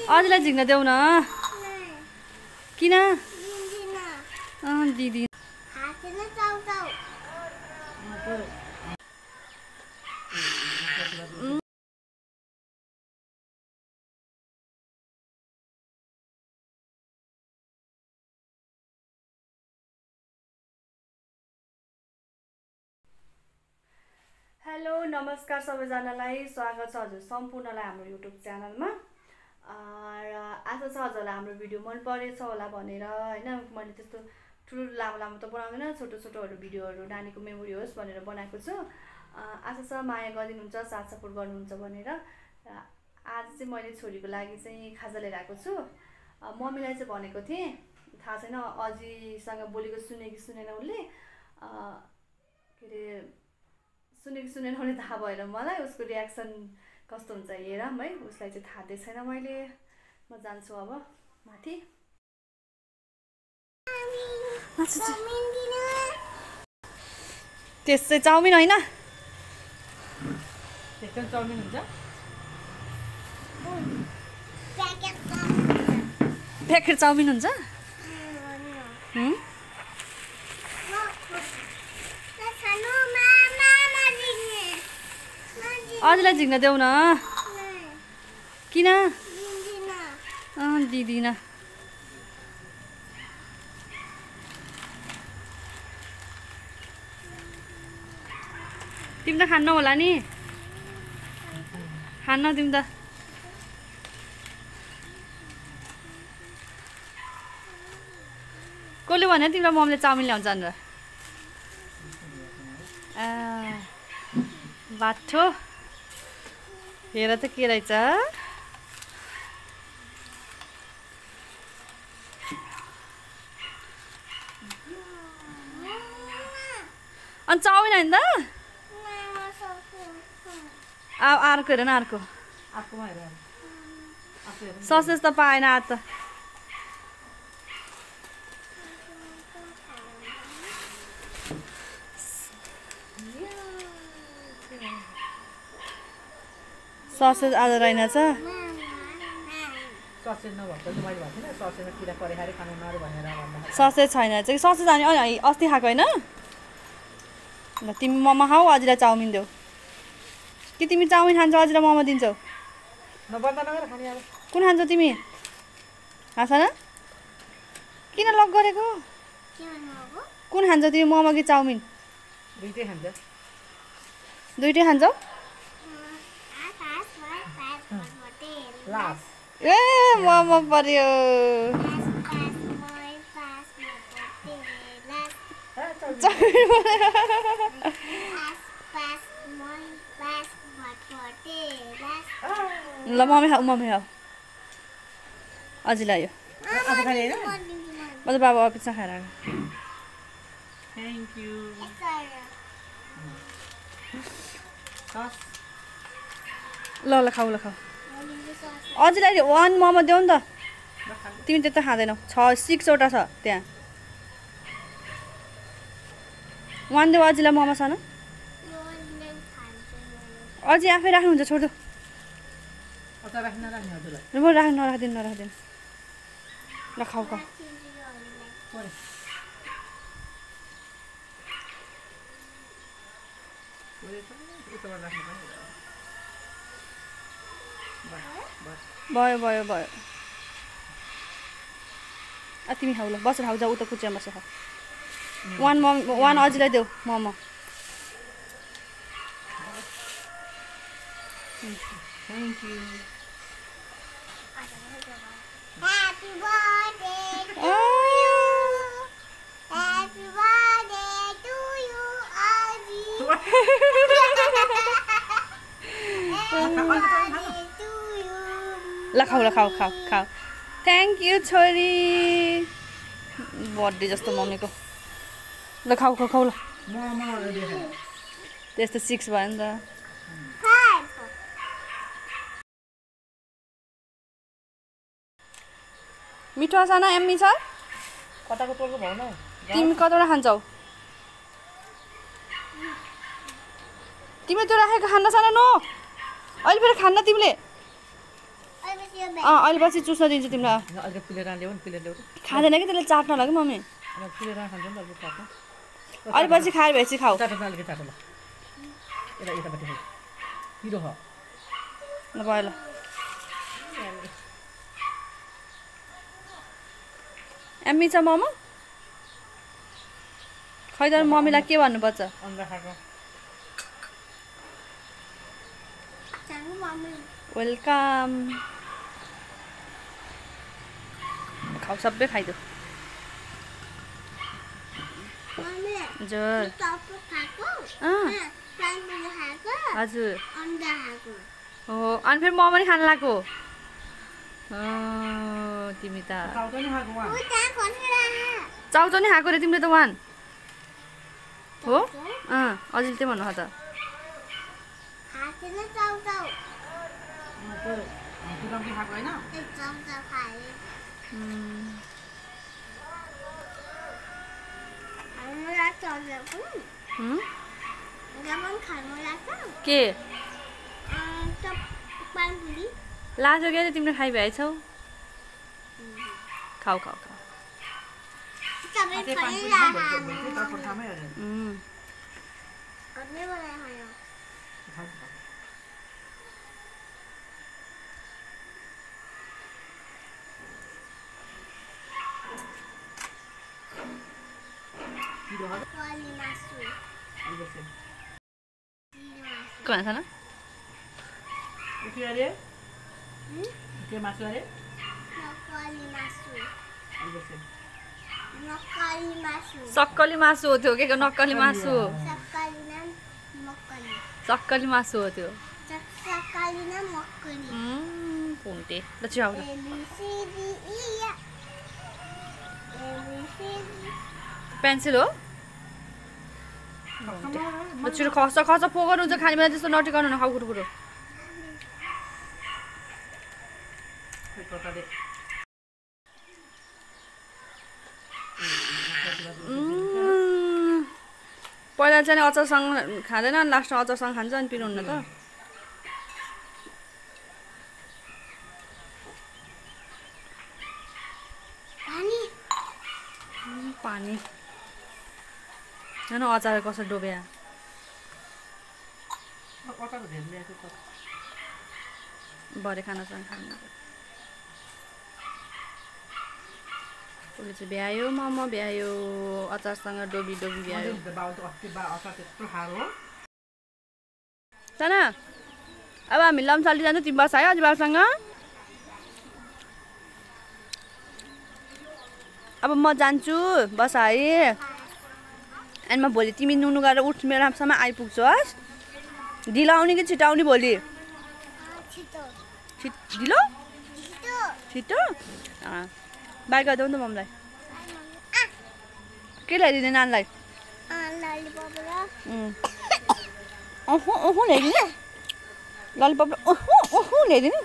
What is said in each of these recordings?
अझलाई झिक्न देऊ न किन दिदी हेलो नमस्कार सबैजनालाई स्वागत छ हजुर सम्पूर्णलाई हाम्रो युट्युब च्यानलमा र आशा छ हजुरलाई हाम्रो भिडियो मन परेछ होला भनेर हैन मैले त्यस्तो ठुलो लामो लामो त बनाउँदैन छोटो छोटोहरु भिडियोहरु नानीको मेमोरी होस् भनेर बनाएको छु आशा छ माया गरिदिनुहुन्छ साथ सपोर्ट गर्नुहुन्छ भनेर आज चाहिँ मैले छोरीको लागि चाहिँ खाजा लिएर आएको छु मम्मीलाई चाहिँ भनेको थिए थाहा छैन अजीसँग बोलेको सुने कि सुनेन उले के रे सुने कि सुनेन भने थाहा भएन मलाई उसको रियाक्सन कस्तो हुन्छ हेरौँ है उसलाई चाहिँ थाहा दिएको छैन मैले म जान्छु अब माथि त्यस चाहिँ चाउमिन हैन त्यस्तो चाउमिन हुन्छ प्याकेट चाउमिन हुन्छ अझलाई झिक्न देऊ न किन दिदिन तिमी त खान्न होला नि खान्न तिमी त कसले भन्यो तिम्रो मम्मीले चाउमिन ल्याउँछ भनेर बाठो हेर त के रहेछ अनि चाउमिन हैन त अर्को हेर न अर्को ससेज त पाएन आज त ससेज आज रहेनछ ससेज नभएको चाहिँ मैले भन्थिनँ ससेजमा किरा परेखाले खानु नरो भनेर भन्दा ससेज छैन चाहिँ ससेज अनि अस्ति खाएको होइन ल तिमी ममा खाऊ अझलाई चाउमिन देऊ कि तिमी चाउमिन खान्छौ अझलाई ममा दिन्छौ नबन्दा नगर खाने अब कुन खान्छौ तिमी हाँस न किन लक गरेको कुन खान्छौ तिमी ममा कि चाउमिन दुईटै खान्छ दुईटै खान्छौ लास ए ममा पर्यो ल मम्मी खाऊ अझै लाग्यो म त बाबा अफिसमा खाएर आएको थ्याङ्क यू ल ल खाऊ अझैलाई वान मोमो देऊ नि त तिमी त्यता खाँदैनौ 6 वटा छ त्यहाँ वान देऊ अझैलाई मोमो सानो अझै आफै राख्नुहुन्छ छोड्दो नराख्दिनु ल खाऊ भयो तिमी खाऊ ल बसेर खाऊ जाऊ उता कुचिया बसेर खाऊ वान अझैलाई देऊ momo thank you Happy birthday to you. Happy birthday to you, Adi. Happy birthday to you. ल खाऊ थ्याङ्क यू छोरी बर्थडे जस्तो मम्मीको ल खाऊ ल त्यस्तो 6 भयो नि त मिठो साना एम्मी छ कताको तोलको भाउ न तिमी कतवटा खान्छौ तिमीले त्यो राखेको खान्न साना नो अहिले फेरि खान्न तिमीले अहिले पछि चुस्न दिन्छु तिमीलाई अलिकति पिलेर ल्याऊ नि पिलेर ल्याऊ खाँदैन कि त्यसले चाट्न होला कि मम्मी अब पिलेर खान्छ नि त अलिकति चाट्नु अहिले पछि खाएर भएपछि खाऊ चाटो त अलिकति चाटो ल यतापट्टि खाऊ पिरो हो ल भयो ल एम्मी छ मोमो खै त मम्मीलाई के भन्नुपर्छ अन्डा खाएको वेलकम खाऊ सबै खाइदेऊ हजुर हजुर हो अनि फेरि म पनि खान लाग्यो तिमी त चाउचाउ नि खाएको रे तिमीले त वान हो अझै त्यही भन्नु त के लाग्यो क्या तिमीले खाइभएछौ खाऊ खाऊ खाऊ के भन्छ न के मासु अरे सक्कली मासु हो त्यो के नक्कली मासु सक्कली मासु हो त्यो पुन्टे ल चिराउ पेन्सिल हो छिटो खस खस फोकर हुन्छ खाने बेला त्यस्तो नटिकाउनु न खाउ कुरो पहिला चाहिँ अचारसँग खाँदैन अनि लास्टमा अचारसँग खान्छ अनि पिर्नुहुन्न त पानी हेर्नु अचार कसरी डोब्या भरे खानासँग खानु उसले चाहिँ भ्यायो मोमो भ्यायो अचारसँग डोबी डोबी भ्यायो साना अब हामी लम्साली जान्छ तिमी बस आयो अझै बाबुसँग अब म जान्छु बस है अनि म भोलि तिमी नुनु गरेर उठ मेरोसम्म आइपुग्छस् ढिलो आउने कि छिटो आउने भोलि ढिलो छिटो बाई गरिदेऊ नि त मम्मीलाई के ल्याइदिने नानीलाई ओहो ओहो ल्याइदिने ललिपप ओहो ओहो ल्याइदिने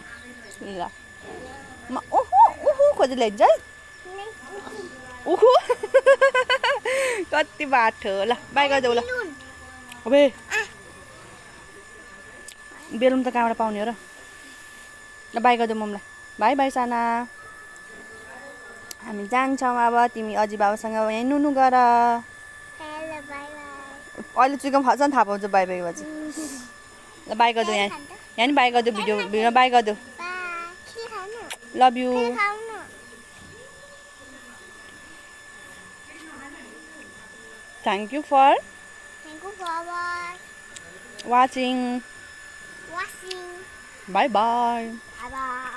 ल म ओहो ओहो खोजेर ल्याइदिन्छ है ओहो कति बाटो ल बाई गरिदेऊ ल अबे बेलुन त कहाँबाट पाउने हो र ल बाई गरिदेऊ मम्मीलाई बाई बाई साना हामी जान्छौँ अब तिमी अजी बाबासँग यहीँ नुनु गर अहिले चिकन फल्छ नि थाहा पाउँछ बाई बाई भन्छ ल बाई गरिदेऊ यहाँ नि बाई गरिदेऊ भिडियो बाई गरिदेऊ love you Thank you for watching. Bye bye. Bye bye.